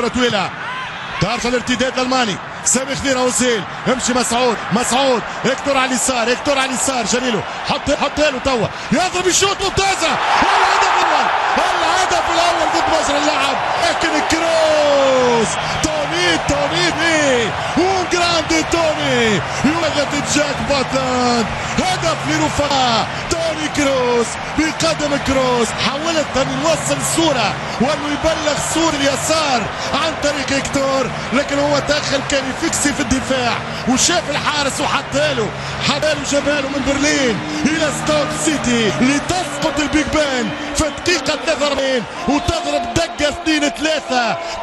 كرة طويلة ترجع الارتداد الالماني. سامي خضيره وزيل امشي مسعود اكتر على اليسار جليلو حط له توا يضرب الشوط ممتازه الهدف الاول ضد مصر اللعب لكن كروس توني وجراندي توني يولد جاك باتلاند هدف لرفاق توني كروس بقدم كروس حاولت ان يوصل الصوره وانه يبلغ سور اليسار عن طريق هيكتور لكن هو داخل كان يفكسي في الدفاع وشاف الحارس وحطاله جاباله من برلين الى ستوك سيتي لتسقط البيج بان في دقيقة 43 وتضرب دقة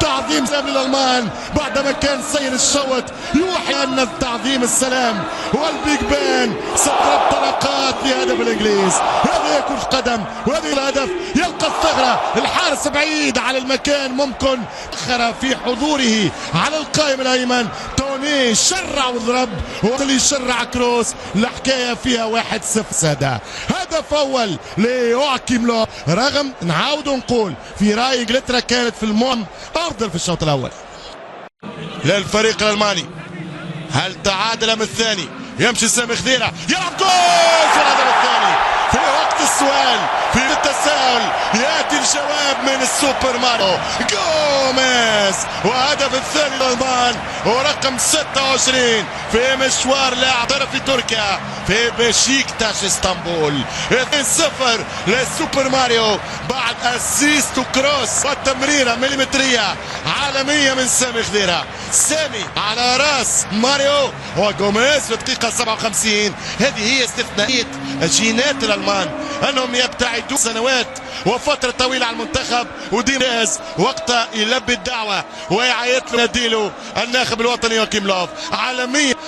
2-3 تعظيم سلام للألمان بعدما كان سير الشوط يوحي أن تعظيم السلام والبيج بان ستضرب طلقات لهدف الإنجليز. هذا يكون قدم وهذه الهدف يلقى الثغرة الحارس بعيد على المكان ممكن أخر في حضوره على القائم الأيمن توني شرع وضرب واللي يشرع كروس الحكاية فيها 1-0 سادة. هدف أول ليواكيم لو رغم نعاود ونقول في رأي انجلترا كانت في المهم أفضل في الشوط الأول للفريق الألماني. هل تعادل من الثاني؟ يمشي سامي خضيره يلعب جول في الهدف الثاني في وقت السؤال في التساؤل ياتي الجواب من السوبر ماريو جوميز وهدف الثاني للألمان ورقم 26 في مشوار لاعب في تركيا في بشيكتاش اسطنبول. 2-0 للسوبر ماريو بعد اسيست وكروس والتمريره مليمتريه عالميه من سامي خضيره. سامي على راس ماريو وجوميز في دقيقه 57. هذه هي استثنائيه جينات الالمان انهم يبتعدون سنوات وفتره طويله عن المنتخب وديناز وقتها يلبي الدعوه ويعيط له ناديله الناخب الوطني يواكيم لوف.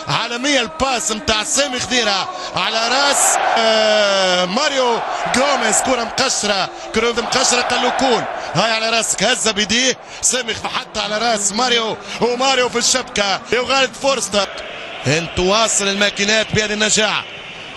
عالميه الباس نتاع سامي خضيره على راس ماريو جوميز كره مقشره قال له كون هاي على راسك هزه بيديه سامي حتى على راس ماريو وماريو في الشبكه يغالط فرصته ان تواصل الماكينات بهذه النجاعه.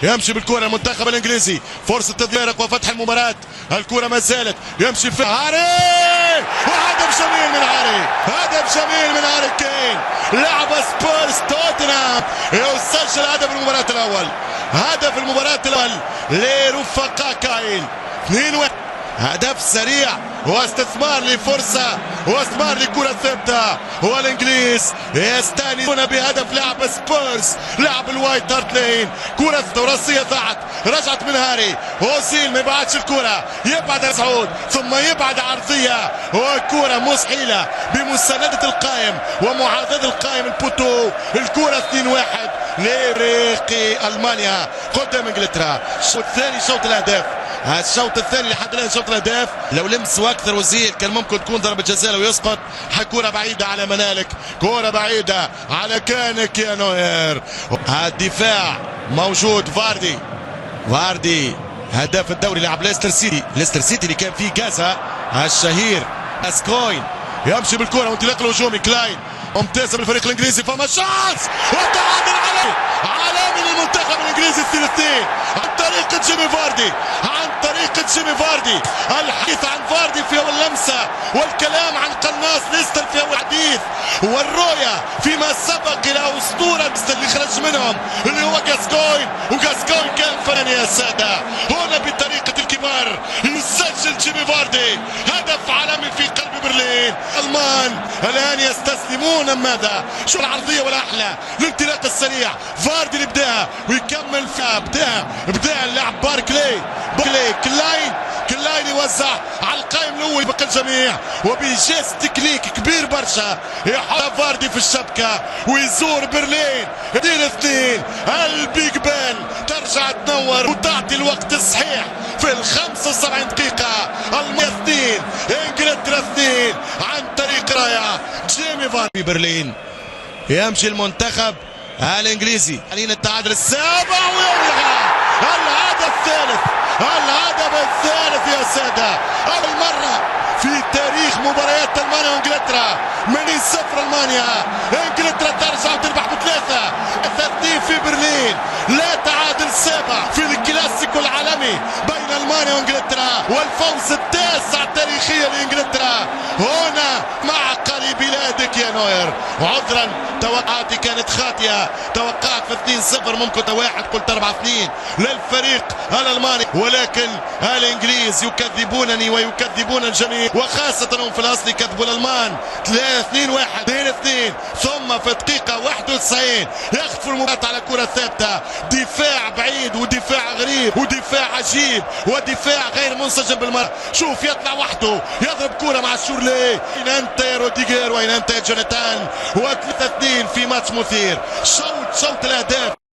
يمشي بالكره المنتخب الانجليزي فرصه تضييق وفتح المباراه. الكره ما زالت يمشي في هاري وهدف جميل من هاري كين لعب سبيرز توتنهام يسجل هدف المباراه الاول لرفقاء كايل 2-1. هدف سريع واستثمار لفرصة واستثمار لكرة ثابتة والانجليز يستانسون بهدف لاعب سبيرز لاعب الوايت هارت لين. كرة راسية ضاعت رجعت من هاري اوزيل ما يبعدش الكرة يبعد سعود ثم يبعد عرضية وكرة مستحيلة بمساندة القائم ومعاضدة القائم البوتو. الكرة 2-1 لفريق المانيا قدام انجلترا. الشوط الثاني شوط الاهداف الشوط الثاني لحد الان شوط الاهداف لو لمسوا اكثر وزيل كان ممكن تكون ضربه جزاء ويسقط. كره بعيده على منالك كره بعيده على كانك يا نوير. الدفاع موجود فاردي هداف الدوري لعب ليستر سيتي اللي كان فيه جازا الشهير اسكوين يمشي بالكره وانطلاق الهجومي كلاين ممتازه بالفريق الانجليزي فما شانس والتعادل عليه عالمي للمنتخب الانجليزي 2 عن طريق جيمي فاردي الحديث عن فاردي في اول لمسه والكلام عن قناص ليستر في اول حديث والرؤيه فيما سبق الى اسطوره اللي خرج منهم اللي هو وغاسكوين كان فنان يا ساده. هنا بطريقه الكبار يسجل جيمي فاردي هدف عالمي في قلب برلين. المان الان يستسلمون. ماذا شو العرضيه والاحلى الانطلاق السريع فاردي اللي بداها ويكمل فيها بداها اللاعب باركلي كلاين يوزع على القائم الاول بقى الجميع وبجيست تكنيك كبير برشا يحط فاردي في الشبكه ويزور برلين 2-2. البيج بان ترجع تنور وتعطي الوقت الصحيح في 75 دقيقه. المانيا 2 انجلترا 2 عن طريق رايه جيمي فاردي في برلين. يمشي المنتخب الانجليزي علينا التعادل السابع ويلغى الهدف الثالث يا ساده. اول مره في تاريخ مباريات المانيا وانجلترا من 0 المانيا انجلترا ترجع وتربح ب3 في برلين. لا تعادل سابع في الكلاسيكو العالمي بين المانيا وانجلترا والفوز التاسع تاريخيا لانجلترا هنا مع قريبين نوير. عذرا توقعاتي كانت خاطئة، توقعت في 2-0 ممكن 1 قلت 4-2 للفريق الألماني، ولكن الإنجليز يكذبونني ويكذبون الجميع، وخاصة هم في الأصل يكذبوا الألمان. 2-1 2-2 ثم في دقيقة 91 يخطف المباراة على كرة ثابتة، دفاع بعيد ودفاع غريب ودفاع عجيب ودفاع غير منسجم بالمرة. شوف يطلع وحده يضرب كرة مع الشورلي. أين أنت يا روديجر وأين أنت يا جوناثان؟ و3-2 في ماتش مثير. شوط الأهداف.